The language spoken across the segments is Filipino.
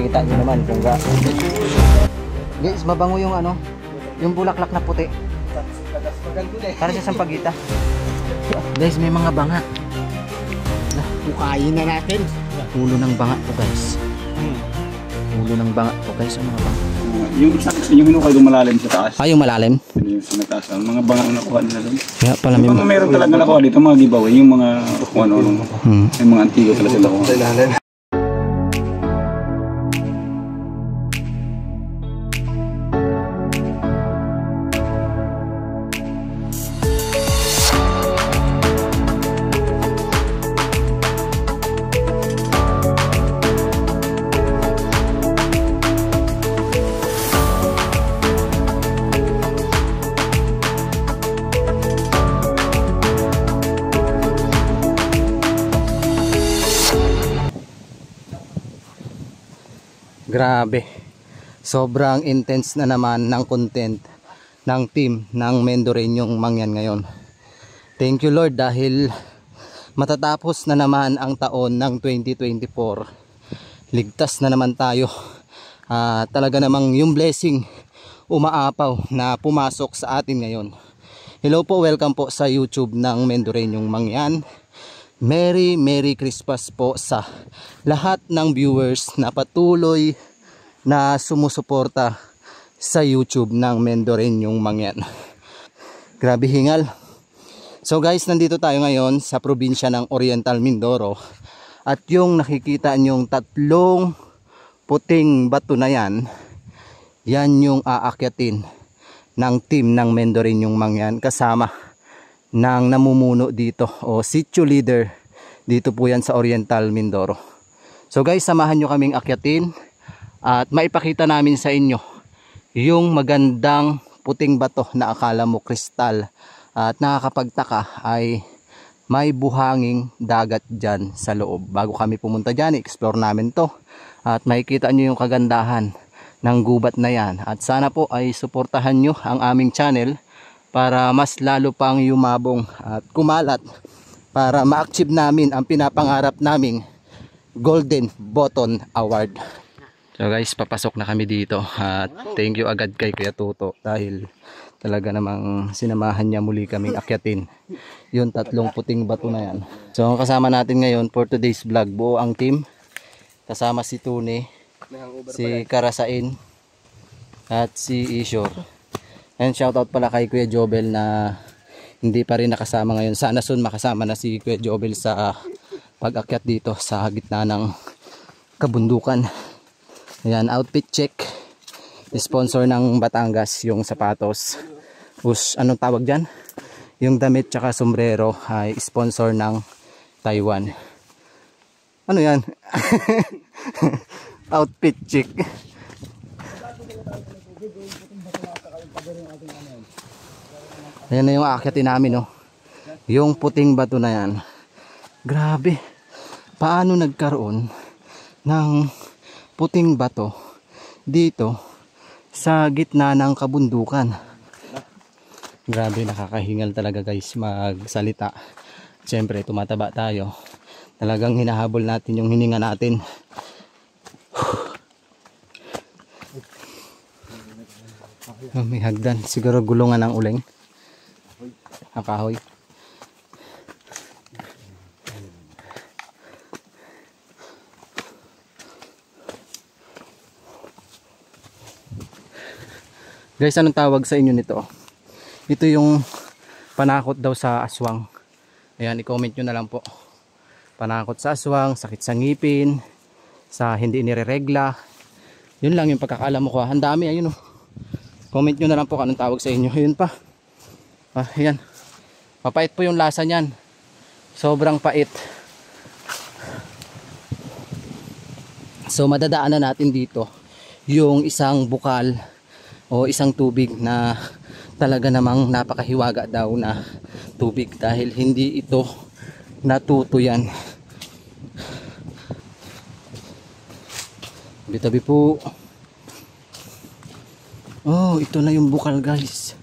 Kita nyo naman kung guys, mabango yung ano, yung bulaklak na puti. Para sa sampagita. Guys, may mga banga. Bukayin na natin. Ulo ng banga po guys. Ulo ng banga po guys, ang mga banga. Yung hinukay doon malalim sa taas. Yung malalim? Yung sa nagtaas. Mga banga ang nakuha nila doon. Kaya pala may mga meron talaga nakuha dito, mga giveaway. Yung mga ano, yung mga antigo talaga sila kuha. Grabe, sobrang intense na naman ng content ng team ng Mendoreñong Mangyan ngayon. Thank you Lord dahil matatapos na naman ang taon ng 2024. Ligtas na naman tayo. Talaga namang yung blessing umaapaw na pumasok sa atin ngayon. Hello po, welcome po sa YouTube ng Mendoreñong Mangyan. Merry Christmas po sa lahat ng viewers na patuloy na sumusuporta sa YouTube ng Mendoreñong Mangyan. Grabe hingal. So guys, nandito tayo ngayon sa probinsya ng Oriental Mindoro. At yung nakikita nyong tatlong puting bato na yan, yan yung aakyatin ng team ng Mendoreñong Mangyan kasama ng namumuno dito o sitio leader dito po yan sa Oriental Mindoro. So guys, samahan nyo kaming akyatin at maipakita namin sa inyo yung magandang puting bato na akala mo kristal at nakakapagtaka ay may buhanging dagat dyan sa loob. Bago kami pumunta dyan, explore namin to at makikita nyo yung kagandahan ng gubat na yan. At sana po ay suportahan nyo ang aming channel para mas lalo pang yumabong at kumalat para ma-achieve namin ang pinapangarap naming Golden Button Award. So guys, papasok na kami dito at thank you agad kay Kuya Tuto dahil talaga namang sinamahan niya muli kaming akyatin yung tatlong puting bato na yan. So ang kasama natin ngayon for today's vlog, buo ang team. Kasama si Tune, si Karasain at si Ishore. And shoutout pala kay Kuya Jobel na hindi pa rin nakasama ngayon. Sana soon makasama na si Kuya Jobel sa pag-akyat dito sa gitna ng kabundukan. Ayan, outfit check. Sponsor ng Batangas yung sapatos. Anong tawag dyan? Yung damit tsaka sombrero ay sponsor ng Taiwan. Ano yan? Outfit check. Ayan na yung aakyatin namin, no? Yung puting bato na yan. Grabe. Paano nagkaroon ng puting bato dito sa gitna ng kabundukan? Grabe, nakakahingal talaga guys magsalita. Siyempre tumataba tayo. Talagang hinahabol natin yung hininga natin. May hagdan. Siguro gulungan ng uling. Kahoy. Guys, anong tawag sa inyo nito? Ito yung panakot daw sa aswang. Ayan, i-comment nyo na lang po. Panakot sa aswang, sakit sa ngipin, sa hindi inireregla. Yun lang yung pagkakaalam mo ko. Ang dami, ayun oh. Comment nyo na lang po kung anong tawag sa inyo. Yun pa. Ayan. Mapait po yung lasa niyan. Sobrang pait. So madadaanan natin dito yung isang bukal o isang tubig na talaga namang napakahiwaga daw na tubig dahil hindi ito natutuyan. Tabi-tabi po. Oh, ito na yung bukal guys.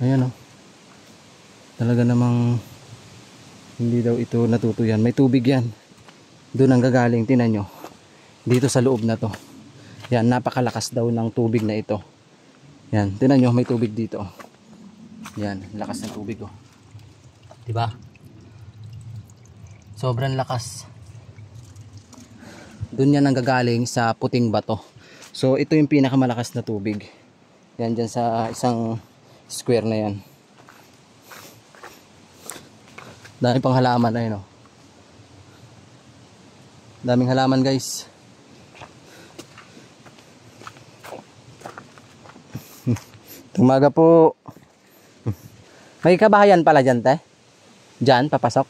Ayan oh. Talaga namang hindi daw ito natutuyan. May tubig yan. Doon ang gagaling. Tingnan nyo. Dito sa loob na to. Yan, napakalakas daw ng tubig na ito. Yan, tingnan nyo, may tubig dito. Yan, lakas ng tubig oh. Diba? Sobrang lakas. Doon yan ang gagaling sa puting bato. So ito yung pinakamalakas na tubig. Yan dyan sa isang square na yan. Dami pang halaman ayun oh. Daming halaman guys. Umaga po. May kabahayan pala dyan te? Dyan papasok?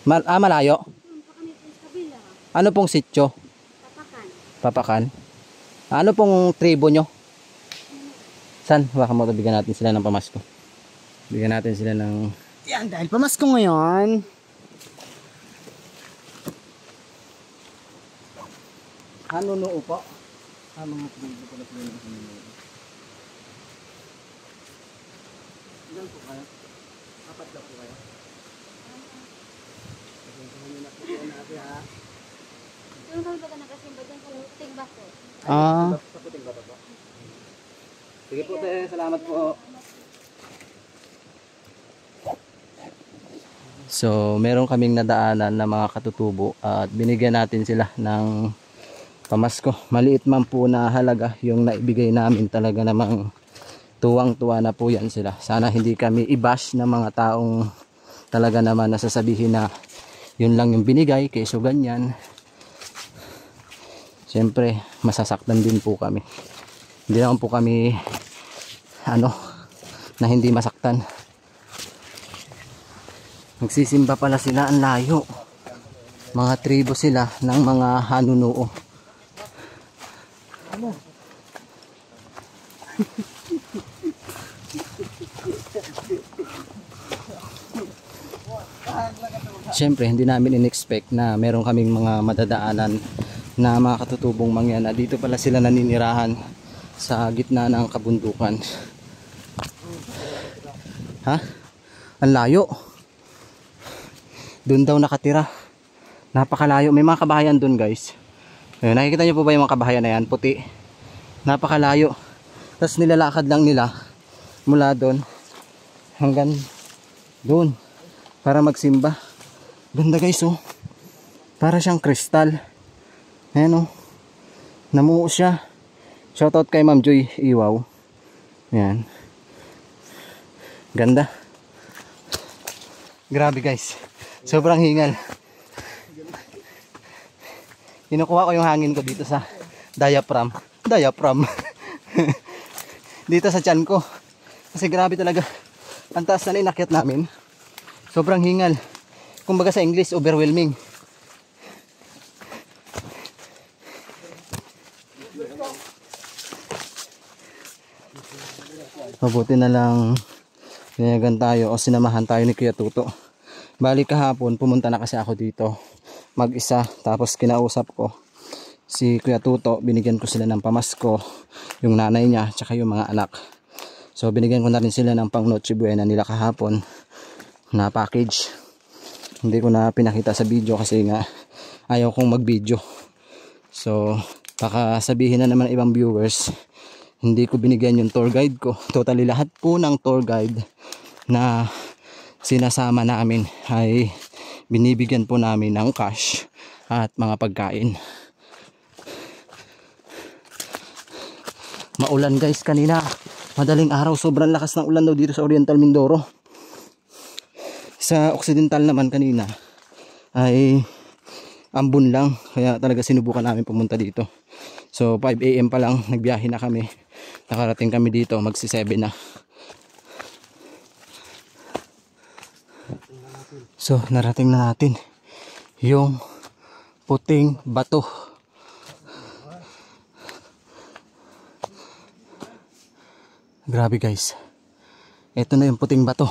Malayo? Ano pong sityo? Papakan. Ano pong tribo nyo? San? Baka bigyan natin sila ng pamasko. Bigyan natin sila ng... Yan, dahil pamasko ngayon. Ano no po? Mga tribo pala sila ng Hanunuo. Ilan po kayo? Apat na po kayo? Pasensyahan nyo na po kayo natin ha. Doon kami baga nakasimba dyan sa puting bato. Sa puting bato po. Sige po te, salamat po. So meron kaming nadaanan na mga katutubo at binigyan natin sila ng pamasko. Maliit man po na halaga yung naibigay namin, talaga namang tuwang-tuwa na po yan sila. Sana hindi kami i-bash ng mga taong talaga naman nasasabihin na yun lang yung binigay, kaysa ganyan. Siyempre, masasaktan din po kami. Hindi naman po kami na hindi masaktan. Magsisimba pala sila, ang layo. Mga tribo sila ng mga Hanunuo. Siyempre hindi namin in-expect na meron kaming mga madadaanan na mga katutubong mangyan na dito pala sila naninirahan sa gitna ng kabundukan. Ha? Ang layo. Doon daw nakatira. Napakalayo. May mga kabahayan doon guys. Ayun, nakikita nyo po ba yung mga kabahayan na yan? Puti. Napakalayo. Tapos nilalakad lang nila mula doon hanggang doon para magsimba. Ganda guys oh. Para siyang kristal. Ayan oh. Namuo siya. Shoutout kay Ma'am Joy Iwaw. Ayan. Ganda. Grabe guys. Sobrang hingal. Kinukuha ko yung hangin ko dito sa diaphragm. Dito sa tiyan ko. Kasi grabe talaga. Ang taas na inakyat namin. Sobrang hingal. Kumbaga sa English, overwhelming. Mabuti na lang pinayagan tayo o sinamahan tayo ni Kuya Tuto. Bali kahapon pumunta na kasi ako dito mag-isa, tapos kinausap ko si Kuya Tuto, binigyan ko sila ng pamasko, yung nanay niya tsaka yung mga anak. So binigyan ko na rin sila ng pang Noche Buena nila kahapon na package. Hindi ko na pinakita sa video kasi nga ayaw kong mag video. So baka sabihin na naman ibang viewers, hindi ko binigyan yung tour guide ko. Totally lahat po ng tour guide na sinasama namin ay binibigyan po namin ng cash at mga pagkain. Maulan guys kanina. Madaling araw, sobrang lakas ng ulan daw dito sa Oriental Mindoro. Sa Occidental naman kanina ay ambon lang, kaya talaga sinubukan namin pumunta dito. So 5 AM pa lang nagbiyahe na kami. Nakarating kami dito, magsi 7 na. So narating na natin yung puting bato. Grabe guys. Ito na yung puting bato.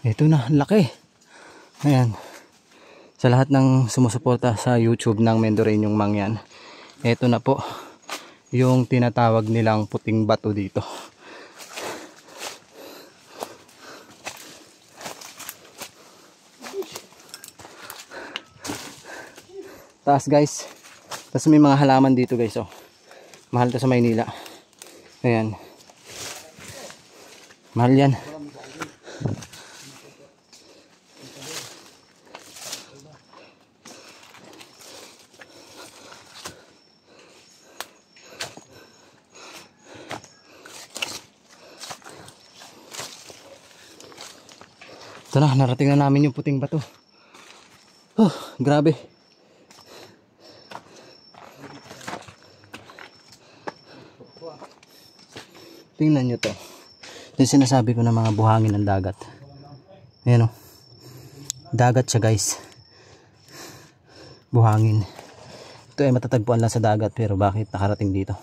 Ito na, laki. Ayan. sa lahat ng sumusuporta sa YouTube ng Mendoreñong Mangyan. Ito na po yung tinatawag nilang puting bato dito. Taas guys. Tapos may mga halaman dito guys. Oh. Mahal to sa Maynila. Ayan. Mahal yan. Ito na, narating na namin yung puting bato. Oh, grabe. Tingnan nyo to. Ito yung sinasabi ko ng mga buhangin ng dagat. Ayan o. Dagat siya guys. Buhangin. Ito ay matatagpuan lang sa dagat, pero bakit nakarating dito?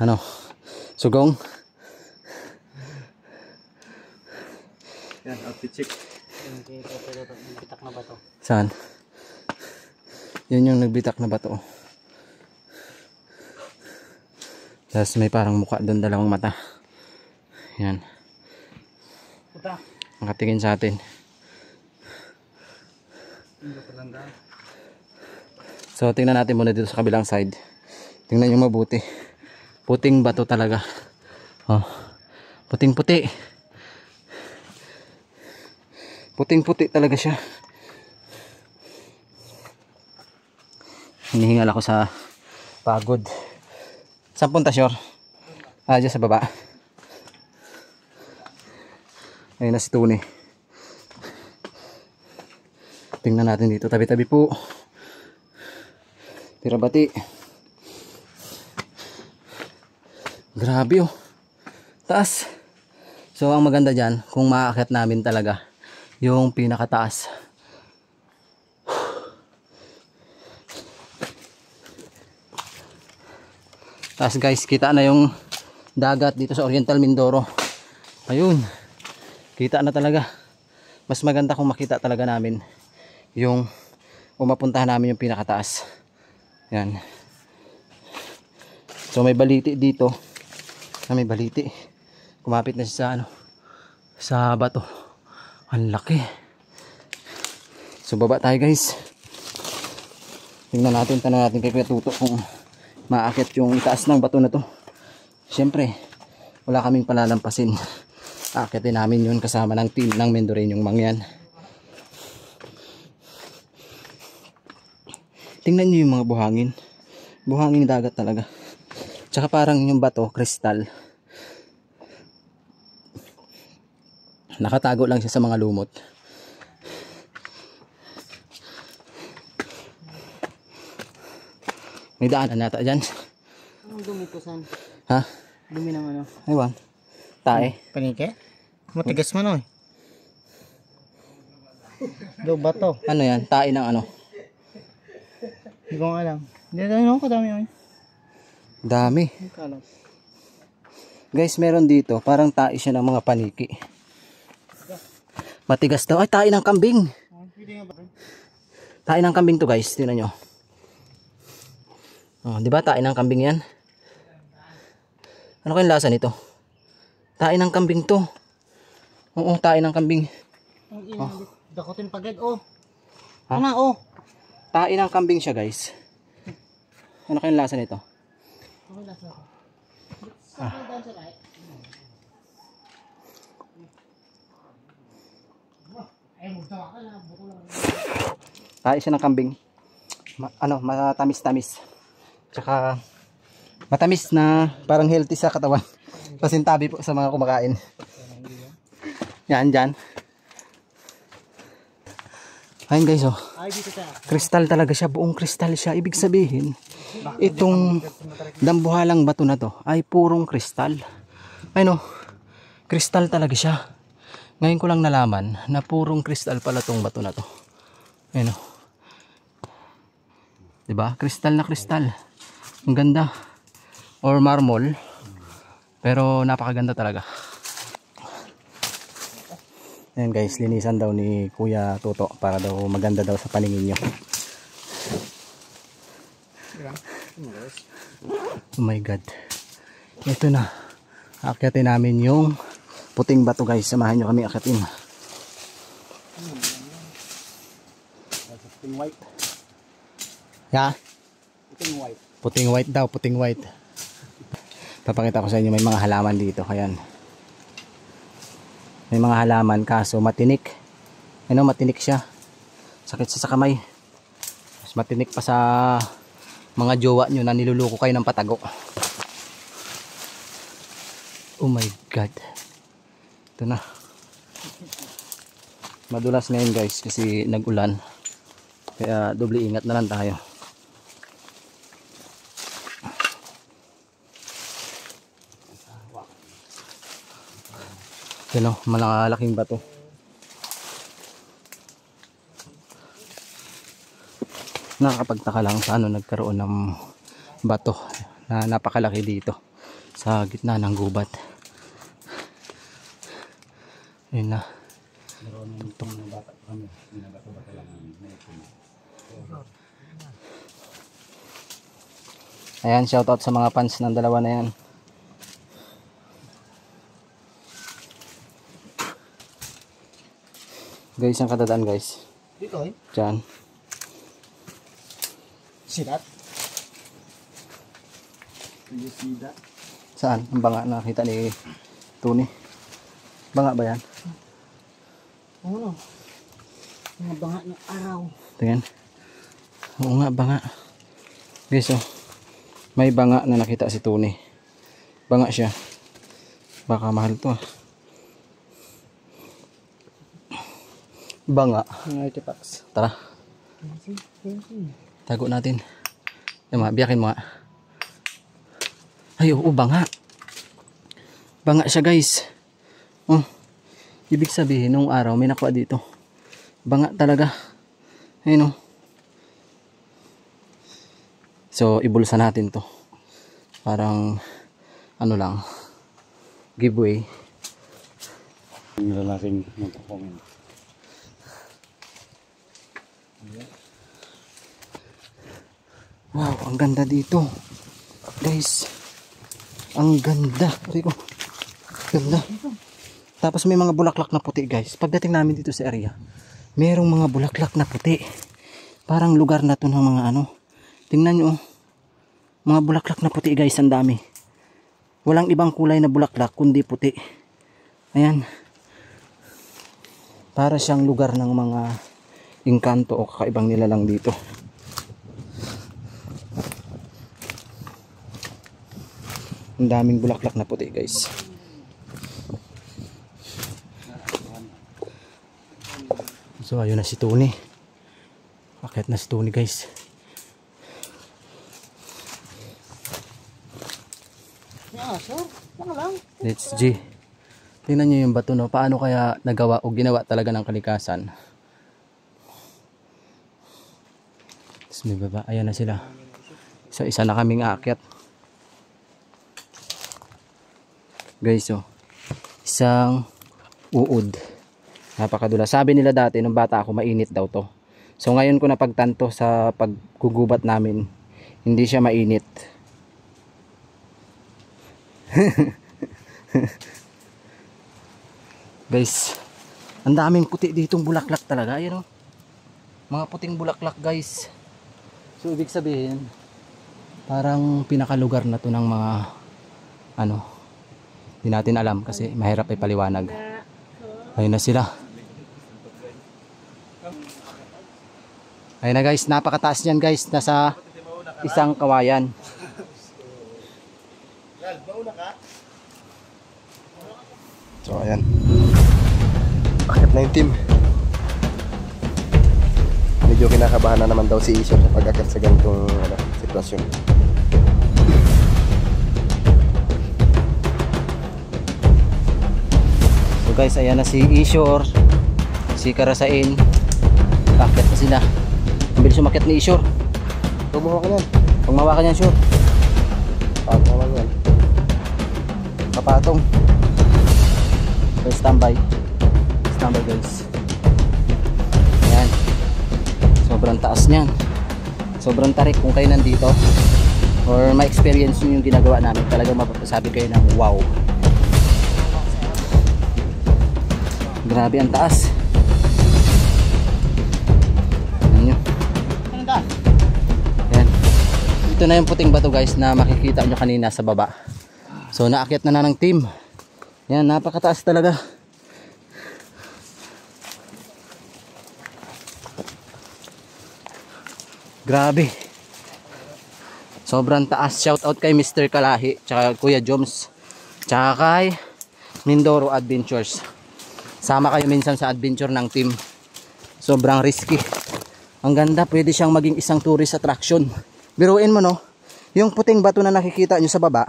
Ano? Sugong? Yan, outfit check. Bitak na ba to? Saan? Yun yung nagbitak na bato. Tapos may parang mukha doon, dalawang mata. Yan. Puta. Nakatingin sa atin. So tingnan natin muna dito sa kabilang side. Tingnan nyo mabuti. Puting bato talaga. Oh. Puting puti. Puting puti talaga siya. Hinihingal ako sa pagod. Saan punta, Shore? Ah, dyan sa baba. Ayun na si Tony. Tingnan natin dito. Tabi-tabi po. Tirabati. Grabe oh. Taas. So ang maganda dyan, kung maaakyat namin talaga yung pinakataas. Taas guys, kita na yung dagat dito sa Oriental Mindoro. Ayun. Kita na talaga. Mas maganda kung makita talaga namin yung mapuntahan namin yung pinakataas. Yan. So may baliti dito. May baliti. Kumapit na siya sa ano, sa bato. Ang laki. So baba tayo guys. Tingnan natin, tanong natin kay Kuya Tuto kung maakit yung taas ng bato na to. Siyempre wala kaming palalampasin. Aakitin namin yun kasama ng team ng Mendoreñong Mangyan. Tingnan nyo yung mga buhangin. Buhangin dagat talaga. Tsaka parang yung bato, kristal. Nakatago lang siya sa mga lumot. May daanan nata dyan. Anong dumi ko san? Ha? Dumi ng ano? Aywan. Tae. Panike? Matigas man oh. Do bato. Ano yan? Tae ng ano? Hindi ko alam. Hindi na kadami yun. Dami. Guys, meron dito. Parang tae siya ng mga paniki. Matigas daw. Ay, tae ng kambing. Tae ng kambing to guys. Tingnan nyo. Oh, di ba tae ng kambing yan? Ano kayong lasa nito? Tae ng kambing to. Oo, tae ng kambing. Ang ina, dakotin pagad oh. Ha? Ano oh? Tae ng kambing siya guys. Ano kayong lasa nito? Ano lasa ko? Tae siya ng kambing. Matamis-tamis. Tsaka matamis na parang healthy sa katawan. Pasintabi po sa mga kumakain. Yan dyan. Ayun guys oh. Kristal talaga siya. Buong kristal siya. Ibig sabihin itong dambuhalang bato na to ay purong kristal. Ayun oh. Kristal talaga siya. Ngayon ko lang nalaman na purong kristal pala tong bato na to. Ayun oh. Diba? Kristal na kristal. Ang ganda. Or marmol. Pero napakaganda talaga. Ayan guys, linisan daw ni Kuya Toto para daw maganda daw sa paningin nyo. Oh my God. Ito na. Akyatin namin yung puting bato guys. Samahan nyo kami akyatin. Puting white. Yeah? Puting white. Puting white daw, puting white. Papakita ko sa inyo, may mga halaman dito. Ayan. May mga halaman kaso matinik. Ano, matinik siya. Sakit siya sa kamay. Mas matinik pa sa mga jowa nyo na niluluko kayo ng patago. Oh my God. Ito na. Madulas ngayon guys kasi nag-ulan. Kaya doble ingat na lang tayo. Ito no, malalaking bato. Nakakapagtaka lang sa ano nagkaroon ng bato na napakalaki dito sa gitna ng gubat. Ayun na. Ayan, shoutout sa mga fans ng dalawa na yan. Guys, ang kadadaan guys. Dito eh. Diyan. Sirat. You see that? Saan? Ang banga nakita ni Tony. Banga ba yan? Oo. Mga banga ng araw. Tingnan. Oo nga, banga. Guys, oh. May banga na nakita si Tony. Banga siya. Baka mahal to ah. Banga. Mga artifacts. Tara. Tago natin. Yan, biyakin mo nga. Ay, oo, banga. Banga siya guys. Oh. Ibig sabihin, nung araw may nakuha dito. Banga talaga. Ayun oh. So, ibulsa natin to. Parang, ano lang, giveaway. Yung lalaking magpapamin. Wow, ang ganda dito. Guys, ang ganda. Rico, ganda. Tapos may mga bulaklak na puti guys. Pagdating namin dito sa area, merong mga bulaklak na puti. Parang lugar na to ng mga ano. Tingnan nyo, mga bulaklak na puti guys, ang dami. Walang ibang kulay na bulaklak kundi puti. Ayan. Para siyang lugar ng mga engkanto o kakaibang nilalang dito. Ang daming bulaklak na puti guys. So ayun na si Tony. Akit na si Tony guys. Yeah, sure. Baka lang. Let's G. Tingnan nyo yung bato no. Paano kaya nagawa o ginawa talaga ng kalikasan. Tapos may baba. Ayan na sila. So isa na kaming aakyat. Guys oh. Isang uod. Napakadula. Sabi nila dati nung bata ako mainit daw to. So ngayon ko napagtanto sa paggugubat namin. Hindi siya mainit. Guys, ang daming puti ditong bulaklak talaga. Ayan o. Mga puting bulaklak guys. So ibig sabihin, parang pinakalugar na to ng mga ano, hindi natin alam kasi mahirap ay paliwanag. Ayun na sila. Ayun na guys, napakataas niyan guys. Nasa isang kawayan. So ayan, akit na yung team. Medyo kinakabahan na naman daw si Isha sa pag-akit sa ganitong sitwasyon. So guys, ayan na si Ishor, si Karasain. Akit na sila. Ang bilis umakit ni Ishor. Tumuha ka yan. Pag mawakan yan, sure. Pagmawa yan. kapatong. So standby guys. Ayan, sobrang taas niyan, sobrang tarik. Kung kayo nandito or ma-experience nyo yung ginagawa namin, talagang mapapasabi kayo ng wow. Grabe ang taas. Ayan nyo. Ayan. Ito na yung puting bato guys na makikita nyo kanina sa baba. So naakyat na ng team. Ayan, napakataas talaga. Grabe. Sobrang taas. Shout out kay Mr. Kalahi, tsaka Kuya Joms, tsaka kay Mindoro Adventures. Sama kayo minsan sa adventure ng team. Sobrang risky. Ang ganda, pwede siyang maging isang tourist attraction. Biruin mo no, yung puting bato na nakikita nyo sa baba,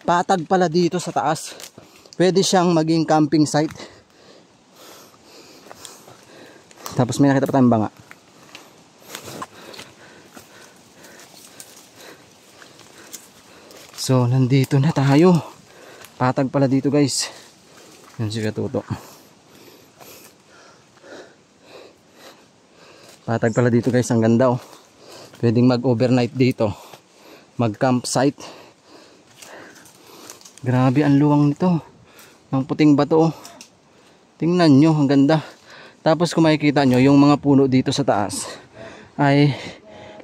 patag pala dito sa taas. Pwede siyang maging camping site. Tapos may nakita pa tayong banga. So nandito na tayo. Patag pala dito guys. Yan si Katuto. Patag pala dito guys, ang ganda oh. Pwedeng mag-overnight dito, mag-campsite. Grabe ang luwang nito. Ang puting bato oh. Tingnan nyo, ang ganda. Tapos kung makikita nyo, yung mga puno dito sa taas ay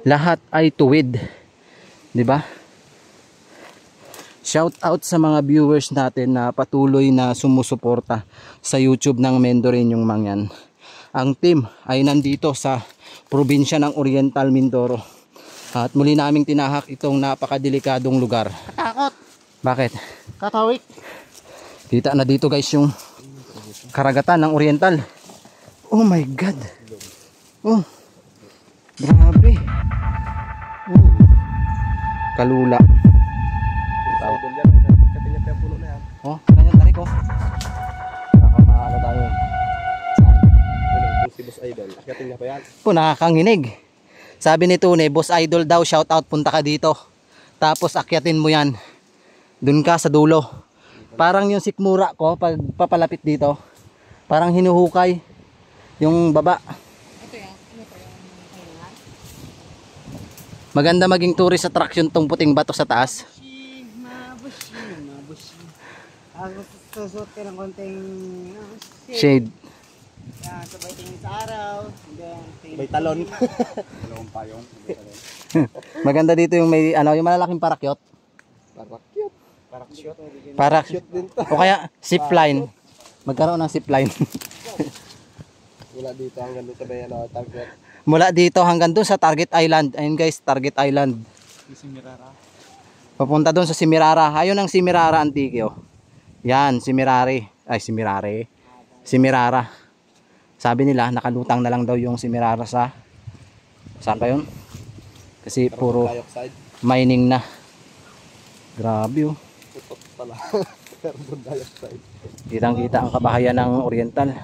lahat ay tuwid. 'Di ba? Shout out sa mga viewers natin na patuloy na sumusuporta sa YouTube ng Mendoreñong Mangyan. Ang team ay nandito sa probinsya ng Oriental Mindoro. At muli naming tinahak itong napakadelikadong lugar. Katakot. Bakit? Katawik. Kita na dito guys yung karagatan ng Oriental. Oh my God. Oh. Grabe. Oh. Kalula. Oh, ganyan tarik oh. Baka mahala tayo. Saan? Si Boss Idol, akyatin niya pa yan. Po, nakakanginig. Sabi ni Tune, Boss Idol daw, shout out, punta ka dito. Tapos akyatin mo yan. Dun ka sa dulo. Parang yung sikmura ko, pag papalapit dito, parang hinuhukay yung baba. Maganda maging tourist attraction tong puting bato sa taas. Susot ka ng konting Shade. Yan, sabay tingin sa araw. May talon. Dalawang payong. Maganda dito yung may ano, yung malalaking parakyot. Parakyot. Parakyot. Parakyot din to. o kaya zipline. Magkaroon ng zipline. Wala dito hanggang doon sa may target. Mula dito hanggang doon sa Target Island. Ayun guys, Target Island. Papunta doon sa Simirara. Ayun ang Simirara Antique. Yan, Simirare. Ay, Simirare. Simirara. Sabi nila, nakalutang na lang daw yung Simirara sa... Saan pa yun? Kasi puro mining na. Grabe oh. Putot pala. Carbon dioxide. Kitang kita ang kabahayan ng Oriental.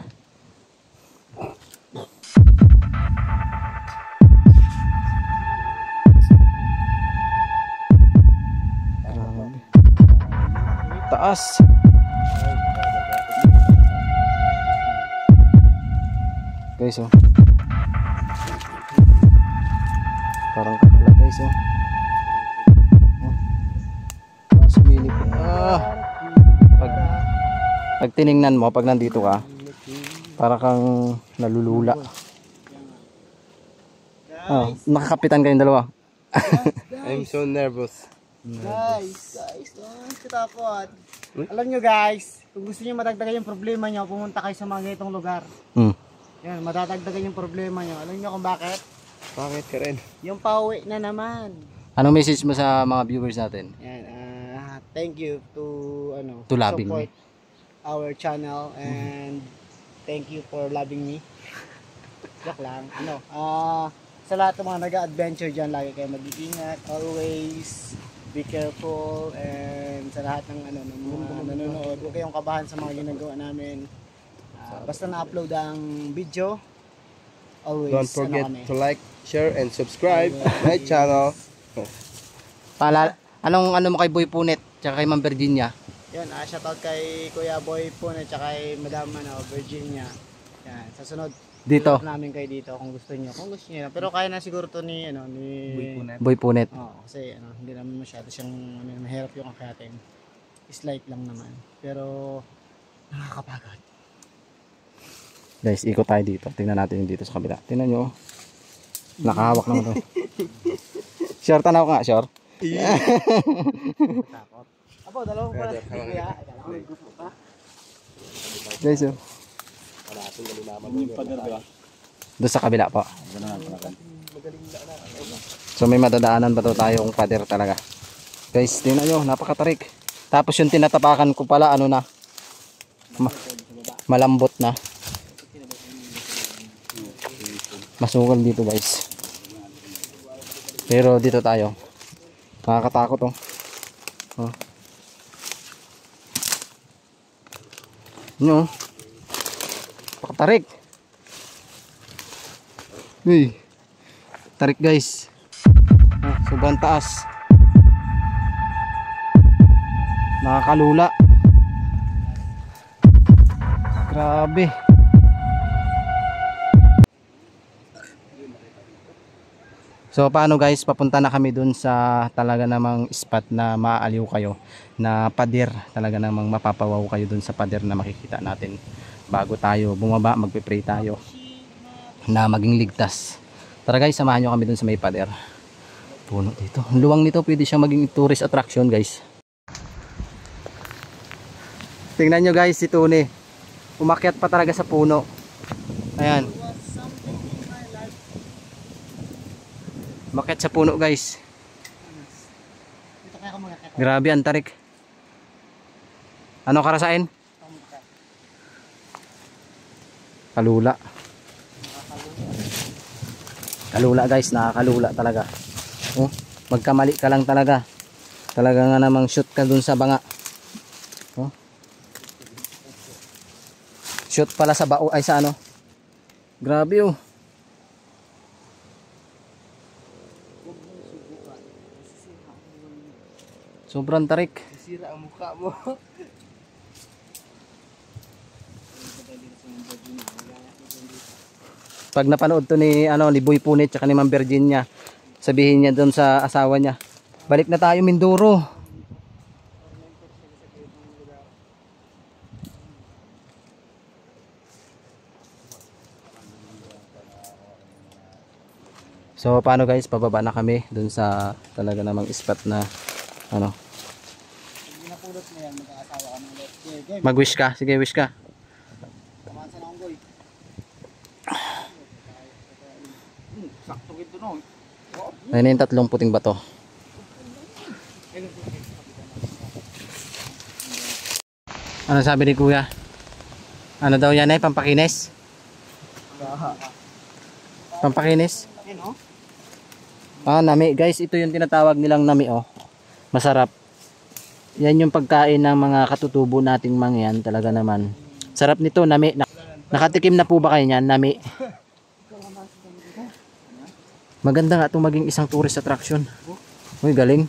Taas. Guys oh. Parang kapala guys oh. Sumilip. Pag tiningnan mo, pag nandito ka, para kang nalulula. Oh, nakakapitan kayong dalawa. I'm so nervous. Guys, katakot. Alam nyo guys, kung gusto nyo madagdagan yung problema nyo, pumunta kayo sa mga ganitong lugar. Yan, madadagdagan yung problema nyo. Alam nyo kung bakit? Bakit ka rin? Yung pauwi na naman. Anong message mo sa mga viewers natin? Yan, thank you to Labing support our channel and thank you for loving me. Joke lang. Sa lahat ng mga nag-adventure dyan, lagi kayo mag-iingat, always be careful, and sa lahat ng mga nanonood, huwag kayong kabahan sa mga ginagawa namin. Basta na-upload ang video, always Don't forget to like, share, and subscribe my channel. Ano mo kay Boy Punit? tsaka kay Ma'am Virginia. Yun, shoutout kay Kuya Boy Punet tsaka kay Madam Virginia. Yan, sa sunod Dito, tulak namin kayo dito kung gusto niyo. Kung gusto niyo. Pero kaya na siguro to ni Boy Punet. Oo, kasi hindi naman masyado siyang mahirap yung akyatin. Slight lang naman. Pero nakakapagod. Guys, ikot tayo dito. Tingnan natin yung dito sa kabila. Tingnan nyo. Nakahawak naman to. Sure, tanaw ka nga, sure. Takot. Apo, dalawang pala. Kuya, gusto pa. Guys, oh. Yung pader, Doon sa kabila po. Ganun ang panakan. So may madadaanan ba to tayong pader talaga. Guys, tingnan nyo, napakatarik. Tapos yung tinatapakan ko pala, ano na, malambot na. Masukal dito guys. Pero dito tayo. Nakakatakot oh. Oh. Nyo. Napakatarik. Uy. Tarik guys. Sobrang taas. Nakakalula. Grabe. So paano guys, papunta na kami dun sa talaga namang spot na maaaliw kayo, na pader, talaga namang mapapawaw kayo dun sa pader na makikita natin. Bago tayo bumaba, magpe-pray tayo na maging ligtas. Tara guys, samahan nyo kami dun sa may pader. Puno dito. Ang luwang nito, pwede siyang maging tourist attraction guys. Tingnan nyo guys, si Tony. Umakyat pa talaga sa puno. Ayan. Umakyat sa puno guys. Dito kaya ako magkakita. Grabe ang tarik. Ano karasain? Kalula. Kalula guys, nakakalula talaga. Oh, magkamali ka lang talaga. Talaga nga namang shoot ka dun sa banga. Oh. Shoot pala sa bao ay sa ano. Grabe oh. Sobrang tarik. Sira ang mukha mo. Pag napanood to ni ni Boy Punet at ni Ma'am Virginia, sabihin niya doon sa asawa niya, balik na tayo Mindoro. So paano guys, pababa na kami doon sa talaga namang spot na ano. Ginapulot mo yan, mag-aasawa ka ng left. Game. Mag-wish ka, sige wish ka. Samahan sa naunggoy. Sakto gito no. Ayun na yung tatlong puting bato. Ano sabi ni kuya? Ano daw yan ay pampakinis? Pampakinis? Ayun oh. Ah, nami. Guys, ito yung tinatawag nilang nami oh. Masarap. Yan yung pagkain ng mga katutubo nating mangyan. Talaga naman. Sarap nito, nami. Nakatikim na po ba kayo niyan? Nami. Maganda nga itong maging isang tourist attraction. Uy, galing.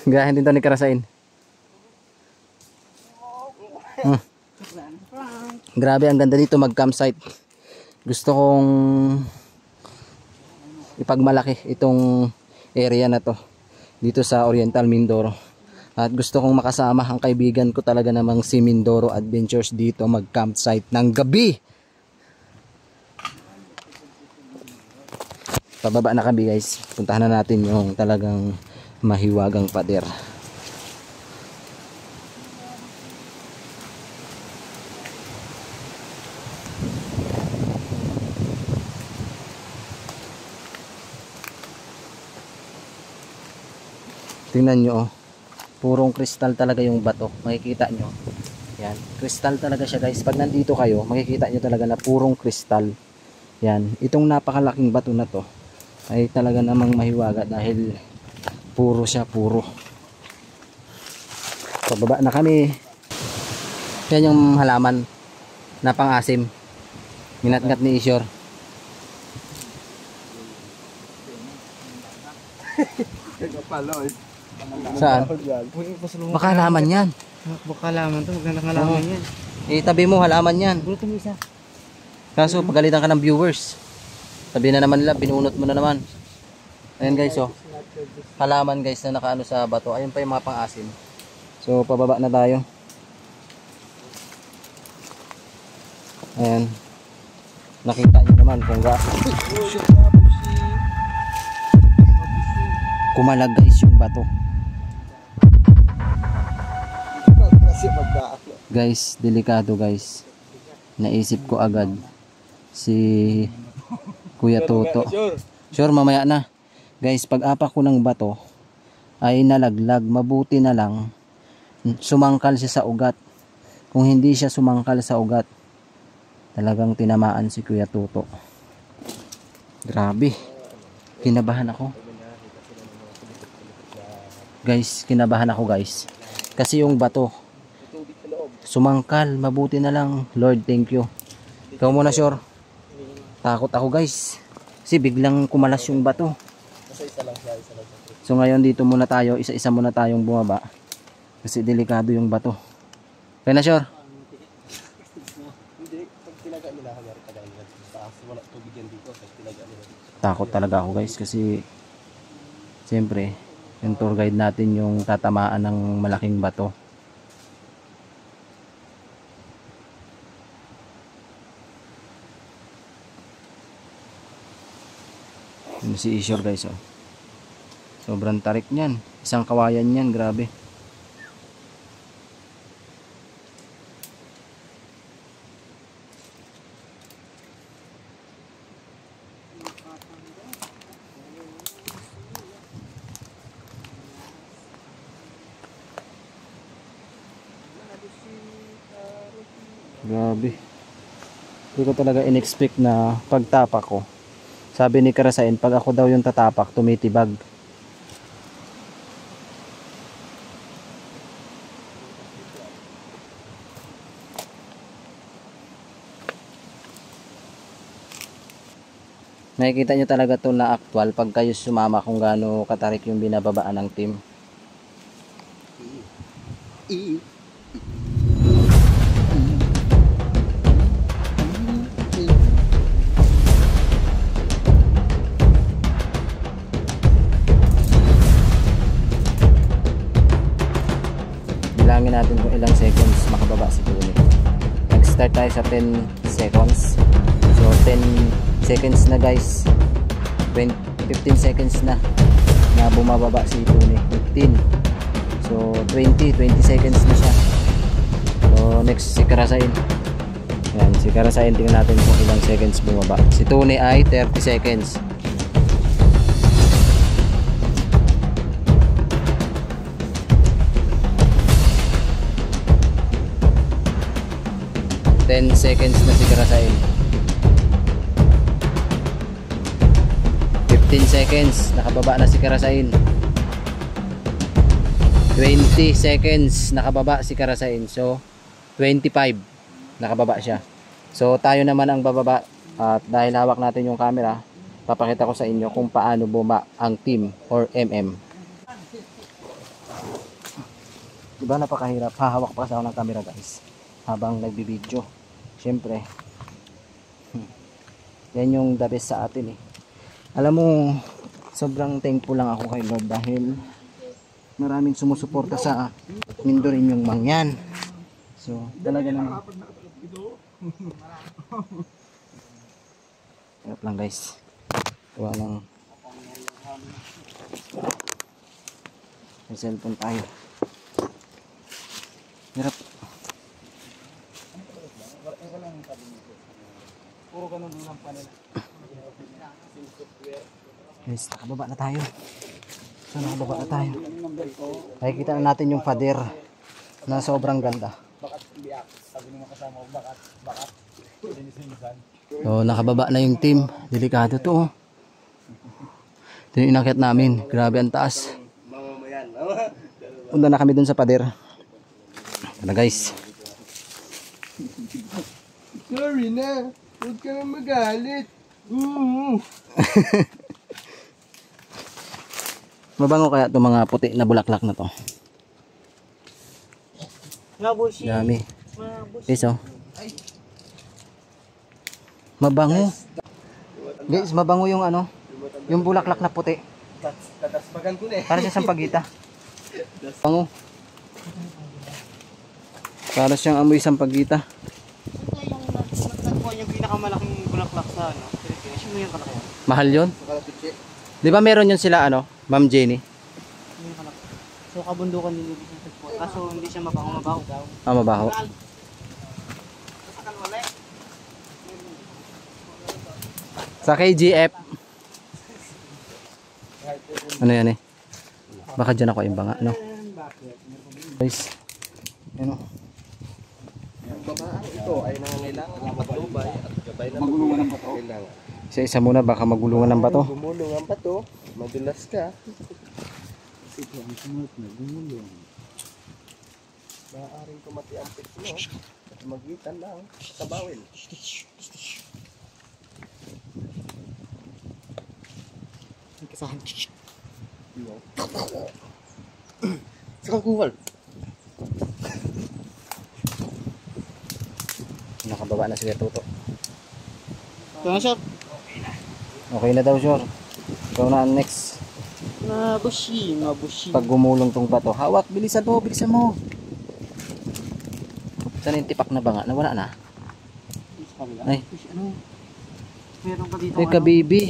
Gayahin din to ni Karasain. Grabe, ang ganda dito mag-campsite. Gusto kong ipagmalaki itong area na to dito sa Oriental Mindoro. At gusto kong makasama ang kaibigan ko talaga namang si Mindoro Adventures dito mag-campsite ng gabi. Pababa na kami guys. Puntahan na natin yung talagang mahiwagang pader. Tingnan nyo oh. Purong kristal talaga yung bato. Makikita nyo. Yan. Kristal talaga siya guys. Pag nandito kayo, makikita nyo talaga na purong kristal. Yan. Itong napakalaking bato na to ay talaga namang mahiwaga dahil puro siya, puro. Pababa na kami. Yan yung halaman na pang-asim. Minat-ngat ni Ishor. Saan? Baka halaman yan. Baka halaman to, magandang halaman yan. Itabi mo, halaman yan. Buto mo isa. Kaso pagalitan ka ng viewers. Sabi na naman nila, binunot mo na naman. Ayan guys, oh. Halaman guys na nakaano sa bato. Ayun pa yung mga pang-asim. So pababa na tayo. Ayan. Nakita nyo naman kung kumalag guys yung bato. Guys, delikado guys. Naisip ko agad si Kuya Toto. Sure, mamaya na. Guys, pag apak ko ng bato ay nalaglag, mabuti na lang sumangkal siya sa ugat. Kung hindi siya sumangkal sa ugat, talagang tinamaan si Kuya Toto. Grabe. Kinabahan ako. Guys, kinabahan ako guys. Kasi yung bato sumangkal, mabuti na lang. Lord, thank you. Ikaw muna, sure. Takot ako guys. Kasi biglang kumalas yung bato. So ngayon dito muna tayo, isa-isa muna tayong bumaba. Kasi delikado yung bato. Kaya na, sure? Takot talaga ako guys kasi siyempre yung tour guide natin yung tatamaan ng malaking bato. Yun si Ishor guys, oh. Sobrang tarik niyan. Isang kawayan niyan, grabe. Grabe. Hindi ko talaga in-expect na pagtapak ko. Sabi ni Karasain, pag ako daw yung tatapak, tumitibag. Nakikita nyo talaga to na actual pag kayo sumama kung gaano katarik yung binababaan ng team. Bilangin natin kung ilang seconds makababa si Tony. Nag-start tayo sa 10 seconds. So 10 seconds na guys. 15 seconds na bumababa si Tony. 15. So 20 seconds na siya. So next si Karasain. Yan, si Karasain, tingnan natin kung ilang seconds bumaba. Si Tony ay 30 seconds. Ten seconds na si Karasain. 15 seconds, nakababa na si Karasain. 20 seconds, nakababa si Karasain. So 25, nakababa siya. So tayo naman ang bababa. At dahil hawak natin yung camera, papakita ko sa inyo kung paano bumaba ang team or MM. Diba napakahirap? Hahawak pa kasi ako ng camera guys habang nagbibideo. Siyempre yan yung the best sa atin eh. Alam mo, sobrang thankful lang ako kay Lord dahil maraming sumusuporta sa Mindorin yung mangyan. So talaga naman hirap lang guys. Gawa lang may cellphone tayo. Hirap. Puro ganun lang pa nila. Guys, nakababa na tayo. So nakababa na tayo. Nakikita na natin yung pader na sobrang ganda. So nakababa na yung team. Delikado to. Ito yung inakyat namin. Grabe ang taas. Punta na kami dun sa pader. Ano guys? Sorry na. Huwag ka na magalit. Mabango kaya itong mga puti na bulaklak na to. Nga bushi. Dami. Mga bushi. Guys, oh. Mabango. Guys, mabango yung ano, yung bulaklak na puti. Tataspagan ko na eh. Para siya sampagita. Bango. Para siyang amoy sampagita. Ito yung natagpuan yung pinakamalaking bulaklak sa ano, Pilipinas. Yung yung kalaki. Mahal yun. Di ba meron yun sila ano, Ma'am Jenny? Yung kalaki. So kabundukan din yung natagpuan. Kaso hindi siya mabaho daw. Ah, mabaho. Sa KGF. Ano yan eh? Baka dyan ako yung banga, no? Guys. Ano? Ito ay nangangailangan ng matubay at gabay na Magulungan ng bato. kailangan. Isa-isa muna, baka magulungan ng bato. Gumulong ang bato, madulas ka. Ito ang sumunod na gumulong. Maaaring kumati ang pitno at magitan lang sa bawil. Ang kasahan. Sa kuwal. Nakababa na si Tuto. Ito na siya. Okay na daw, sure. Ikaw na ang next. Mabushi. Pag gumulong tong bato, hawak, bilisan mo, bilisan mo. Saan yung tipak na banga? Nawala na. Ay. Ano? Meron pa dito. May kabibi.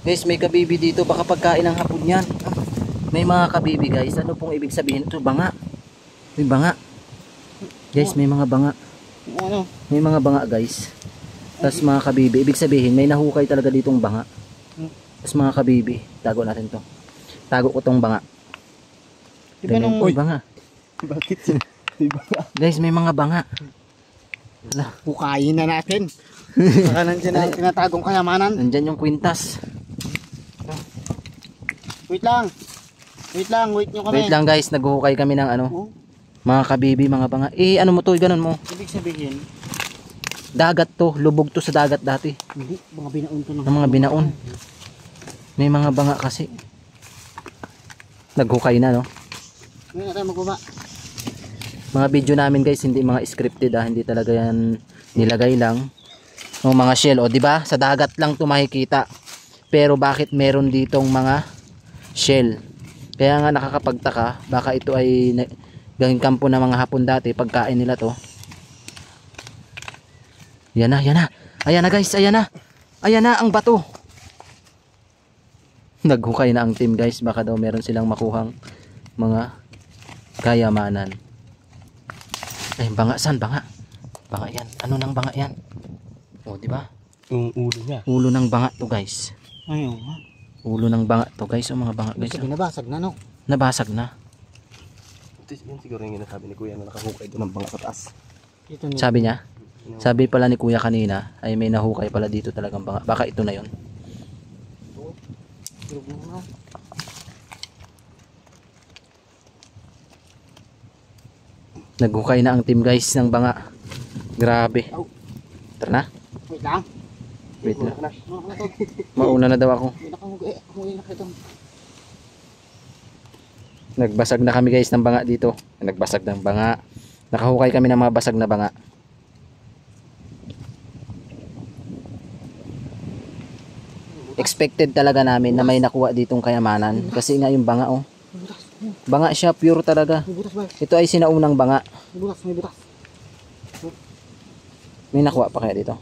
Guys, may kabibi dito. Baka pagkain ng hapon yan. May mga kabibi, guys. Ano pong ibig sabihin? Ito, banga. May banga. Guys, may mga banga. Ano? May mga banga, guys. Tapos mga kabibi. Ibig sabihin, may nahukay talaga ditong banga. Tapos mga kabibi. Tago natin to. Tago ko tong banga. Di ba nung... Uy, banga. Bakit yun? Guys, may mga banga. Pukayin na natin. Saka nandiyan na ang tinatagong kayamanan. Nandyan yung kwintas. Wait lang. Wait nyo kami. Wait lang, guys. Naghuhukay kami ng ano. Oh, Mga kabibi, mga banga. Eh, ano mo to? Ganun mo. ibig sabihin, Dagat to. Lubog to sa dagat dati. hindi, mga binaon to ng Ng mga binaon. May mga banga kasi. Naghukay na, no? Ngayon na tayo magbaba. Mga video namin, guys, hindi mga scripted, ah. Hindi talaga yan nilagay lang. O mga shell, o, di ba? Sa dagat lang to makikita. Pero bakit meron ditong mga shell? Kaya nga nakakapagtaka, baka ito ay gawing kampo ng mga Hapon dati, pagkain nila to. Yan na, yan na. Ayan na, guys, ayan na. Ayan na ang bato. Naghukay na ang team, guys. Baka daw meron silang makuhang mga kayamanan. Ay, banga, saan banga? Banga yan. Ano nang banga yan? O, di ba? Yung ulo niya. Ulo ng banga to, guys. Ayun. Ulo ng banga to, guys. O, mga banga, Ibig guys. sabihin nabasag na, no? Nabasag na. Ito yun siguro yung ginasabi ni Kuya na nakahukay doon ng banga sa taas. Ito na. Sabi niya, sabi pala ni Kuya kanina, ay may nahukay pala dito talagang banga. Baka ito na yon. Naghukay na ang team, guys, ng banga. Grabe. Tara na. Wait lang. Wait na. Ano na to? Mauna na daw ako. Hindi na kamugi na kayo. Nagbasag na kami, guys, ng banga dito. Nagbasag ng banga. Nakahukay kami ng mga basag na banga. Expected talaga namin na may nakuha ditong kayamanan. Kasi nga yung banga, oh. Banga siya, pure talaga. May butas ba? Ito ay sinaunang banga. May butas, may butas. May nakuha pa kaya dito?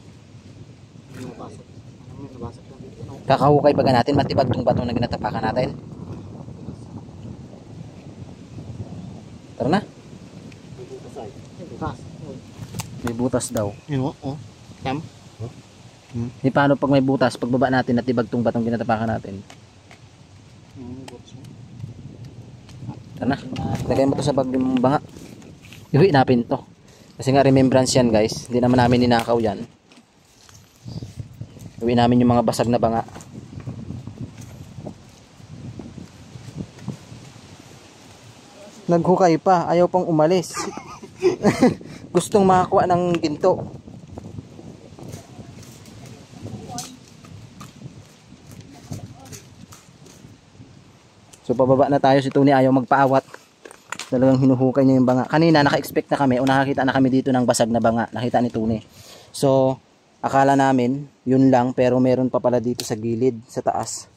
May nabasag. May nabasag lang dito, no? Kakahukay pa natin, matibag tong bato na ginatapakan natin. Tara na. May butas ay. May butas. May butas daw. Yun, oh. Tam. Di paano pag may butas, pagbaba natin, natibag tong batong ginatapakan natin. May butas. Tara na. Lagay mo to sa bag yung banga. Iwi napin to. Kasi nga remembrance yan, guys. Hindi naman namin ninakaw yan. Iwi namin yung mga basag na banga. Naghukay pa. Ayaw pang umalis. Gustong makakuha ng ginto. So pababa na tayo, si Tony ayaw magpaawat. Talagang hinuhukay niya yung banga. Kanina naka-expect na kami o nakakita na kami dito ng basag na banga. Nakita ni Tony. So akala namin yun lang, pero meron pa pala dito sa gilid, sa taas.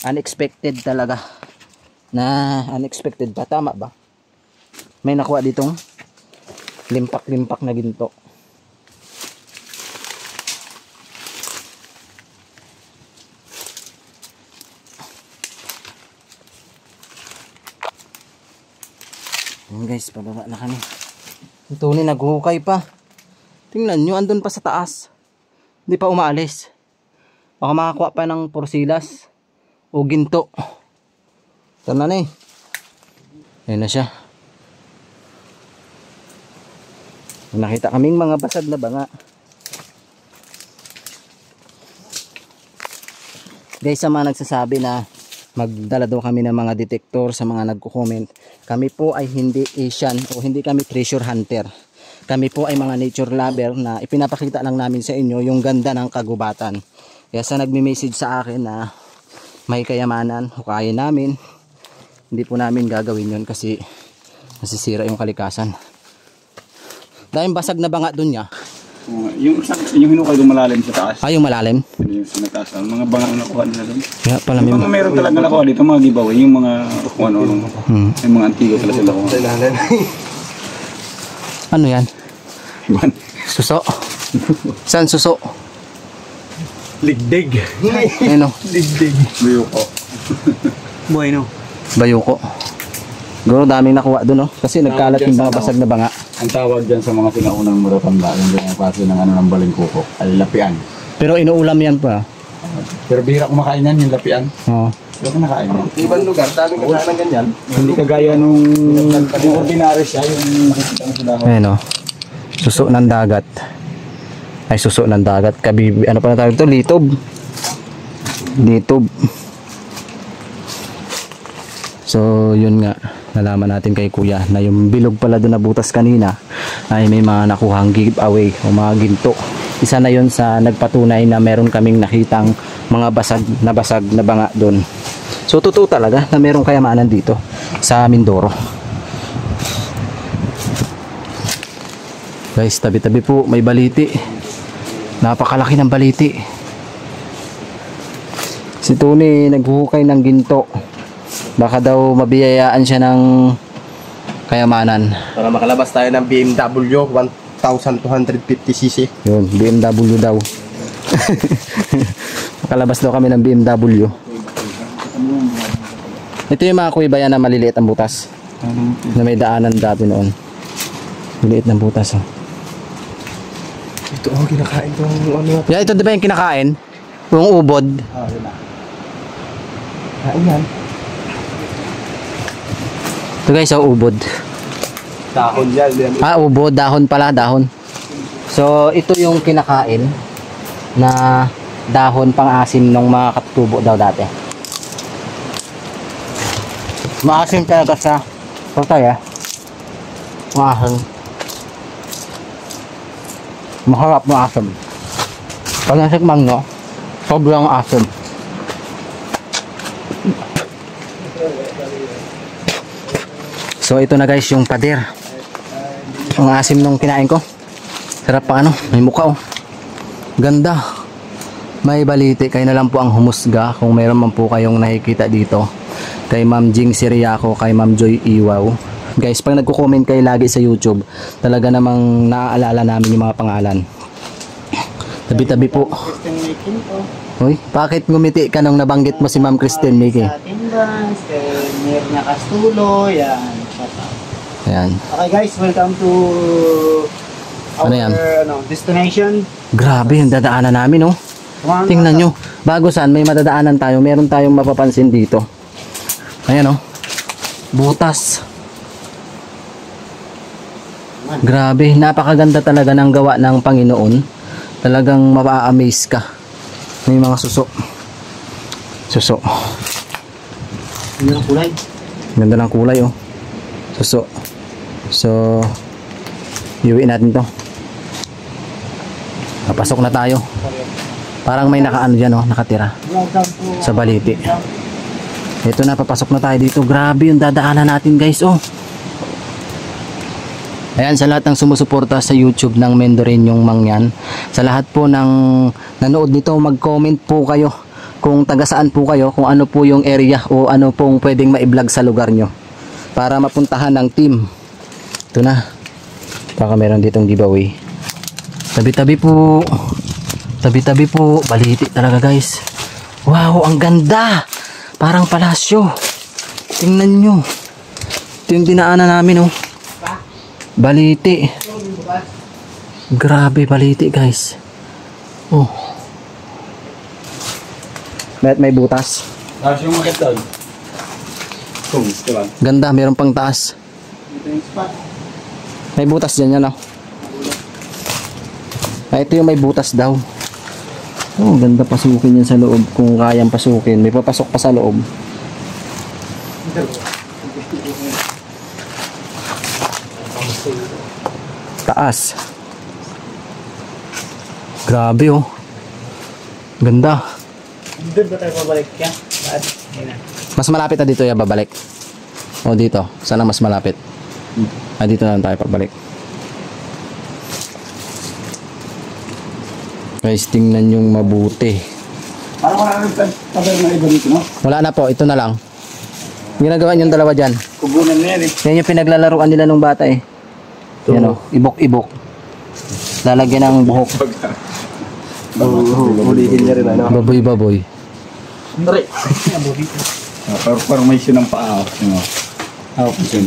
Unexpected talaga. Unexpected pa, tama ba? May nakuha ditong limpak-limpak na ginto. Ayan guys, pababa na kami. Ito ni naghuhukay pa. Tingnan nyo, andun pa sa taas. Hindi pa umaalis. Baka makakuha pa ng porsilas o ginto. Tara na eh. Ayan na siya. Nakita kaming mga basag na banga. Guys, sa mga nagsasabi na magdala daw kami ng mga detector, sa mga nagko-comment, kami po ay hindi Asian o hindi kami treasure hunter. Kami po ay mga nature lover na ipinapakita lang namin sa inyo yung ganda ng kagubatan. Kaya sa nagme-message sa akin na may kayamanan, hukayin namin, hindi po namin gagawin yun kasi nasisira yung kalikasan. Dahil basag na banga dun niya. Yung hinukay doon malalim sa taas. Yung malalim? Yung sa taas. Mga banga na nakuha nila doon. Kaya pala Yung mga meron talaga nakuha dito, mga giveaway. Yung mga yung mga antigo pala sila ko. Ano yan? Suso? Saan suso? Ligdig. Ano? Ligdig. Bayuko. Bueno. Bayuko. Guro daming nakuha doon, no? Kasi nagkalat yung mga basag na banga. Ang tawag dyan sa mga sinaunang matatanda, yung ganyan klase ng ng balingkukok, ay lapian. Pero inuulam yan pa. Pero bihira kumakain yan, yung lapian. Oo. Pero kinakain yan. Ibang lugar, daming kakain ng ganyan. Hindi kagaya nung ordinary siya, yung sa dahon. Ayan, o. Suso ng dagat. Ay, suso ng dagat. Kabibi, ano pa na tawag ito? Litob. Litob. So, yun nga. Nalaman natin kay kuya na yung bilog pala doon na butas kanina ay may mga nakuhang giveaway o mga ginto. Isa na yun sa nagpatunay na meron kaming nakitang mga basag na banga doon. So, totoo talaga na merong kayamanan dito sa Mindoro. Guys, tabi-tabi po may baliti. Napakalaki ng baliti. Si Tony naghuhukay ng ginto. Baka daw mabiyayaan siya ng kayamanan. Para makalabas tayo ng BMW 1250cc. Yun, BMW daw. Makalabas daw kami ng BMW. Ito yung mga kuiba yan na maliliit ang butas. Na may daanan dati noon. Maliliit ng butas. Oh. Ito kinakain ko ano. Yeah, ito diba yung kinakain? Yung ubod. Yun na. Kain yan. Ito guys, ubod. Dahon yan. Ubod, dahon pala, dahon. So, ito yung kinakain na dahon pang-asim ng mga katubo daw dati. Maasim talaga sa patay maasim. Maharap na asim. Pag nasikmang no, sobrang asim. So ito na guys yung pader. Ang asim nung kinain ko. Sarap pa may mukha Ganda. May baliti, kayo na lang po ang humusga kung mayroon man po kayong nakikita dito. Kay Ma'am Jing Siriaco, kay Ma'am Joy Iwaw. Guys, pag nagko-comment kayo lagi sa YouTube, talaga namang naaalala namin yung mga pangalan. Tabi-tabi po. Christine Mickey po. Uy, bakit ngumiti ka nung nabanggit mo si Ma'am Christine Mickey? Sa Timbans, kay Mirna Castulo, yan. Ayan. Okay guys, welcome to our destination. Grabe yung dadaanan namin Tingnan nyo, bago saan may madadaanan tayo, meron tayong mapapansin dito. Ayan butas. Grabe, napakaganda talaga ng gawa ng Panginoon. Talagang mapa-amaze ka. May mga suso. Suso. Ganda ng kulay. Ganda ng kulay Suso. So, iuwi natin to. Papasok na tayo. Parang may nakaano dyan nakatira. Sa baliti. Ito na, papasok na tayo dito. Grabe yung dadaanan natin guys, oh. Ayan, sa lahat ng sumusuporta sa YouTube ng Mendoreñong Mangyan, sa lahat po ng nanood nito, mag-comment po kayo kung taga saan po kayo, kung ano po yung area o ano pong pwedeng ma-vlog sa lugar nyo para mapuntahan ng team. Ito na, baka meron ditong giveaway. Tabi-tabi po, tabi-tabi po, baliti talaga guys. Wow, ang ganda, parang palasyo. Tingnan nyo, ito yung dinaanan namin, oh. Baliti. Grabe, baliti guys. Oh. May butas. Tapos yung makit doon. Diba? Ganda, meron pang taas. May butas dyan yan, oh. Ito yung may butas daw. Oh, ganda, pasukin yan sa loob. Kung kayang pasukin, may papasok pa sa loob. Taas. Grabe, oh. Ganda. Doon ba tayo pabalik yan? Mas malapit na dito ya babalik. O dito, sana mas malapit. Dito na lang tayo pabalik. Guys, tingnan yung mabuti. Parang wala nang tagal na iba dito, no? Wala na po, ito na lang. Ginagawa yung dalawa dyan. Kubunan na yan eh. Yan yung pinaglalaruan nila nung bata eh. Yan o, ibok-ibok. Lalagyan ng buhok. Hulihin niya rin ano. Baboy-baboy. Formation ng paa. Formation.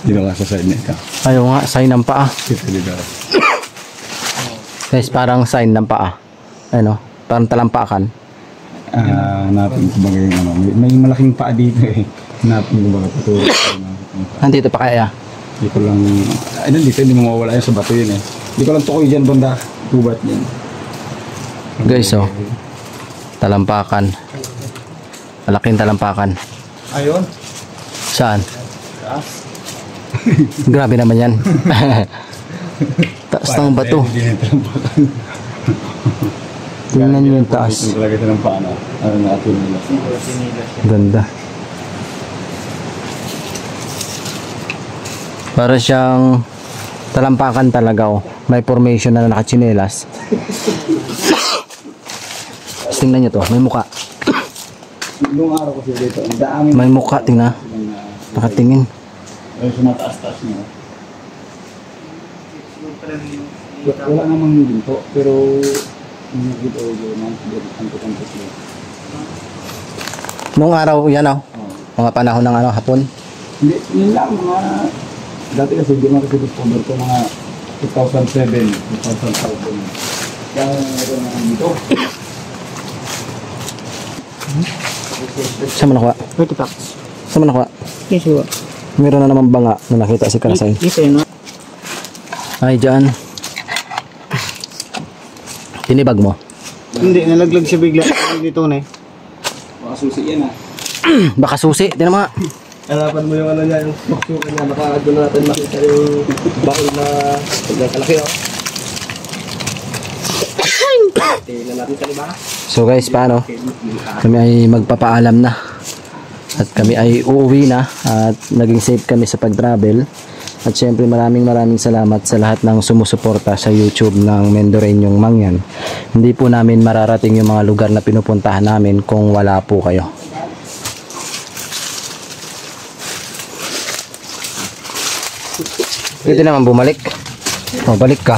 Dito ka sa side nito. Ayaw nga, sign ng paa. Dito. Guys, parang sign ng paa. Ano, parang talampakan. Hanapin ko bagay yung ano. May malaking paa dito eh. Hanapin ko bagay patuloy. Nandito pa kaya? Hindi ko lang... Ay, dito hindi mawawala yan sa bato yun eh. Hindi ko lang tukoy dyan banda. Tubat yan. Guys, oh. Talampakan. Malaking talampakan. Ayun. Saan? Grabe naman yan. Taas ng bato. Tingnan nyo yung taas. Talaga ito ng paa na. Ano natin nila. Ganda. Para siyang talampakan talaga, oh. May formation na nakachinelas. Tingnan nyo to, may muka. Nung araw kasi dito, ang dami. May muka, tingnan. Nakatingin. Ay, sumataas-taas niya. Wala namang ginto, pero yung ginto naman, kanto-kanto siya. Nung araw, yan, oh. Mga panahon ng ano, hapon. Hindi, yun lang, mga... Dati kasi hindi naman kasi discover ko mga 2007, 2005. Kaya meron na dito. Saan mo nakuha? Wait, pak. Saan mo nakuha? Yes, sure. Meron na naman banga na nakita si Karasay. Dito yun, no? Ay, dyan. Tinibag mo. Hindi, nalaglag siya bigla. Dito na eh. Mga susi yan ah. Baka susi, tinan mo nga. Hanapan mo yung ano niya, yung sukan niya. Baka doon natin makita yung baon na pagkakalaki, oh. Tingnan natin sa liba. So guys, paano? Kami ay magpapaalam na. At kami ay uuwi na. At naging safe kami sa pag-travel. At syempre maraming salamat sa lahat ng sumusuporta sa YouTube ng Mendoreñong Mangyan. Hindi po namin mararating yung mga lugar na pinupuntahan namin kung wala po kayo. Pwede naman bumalik. O, balik ka.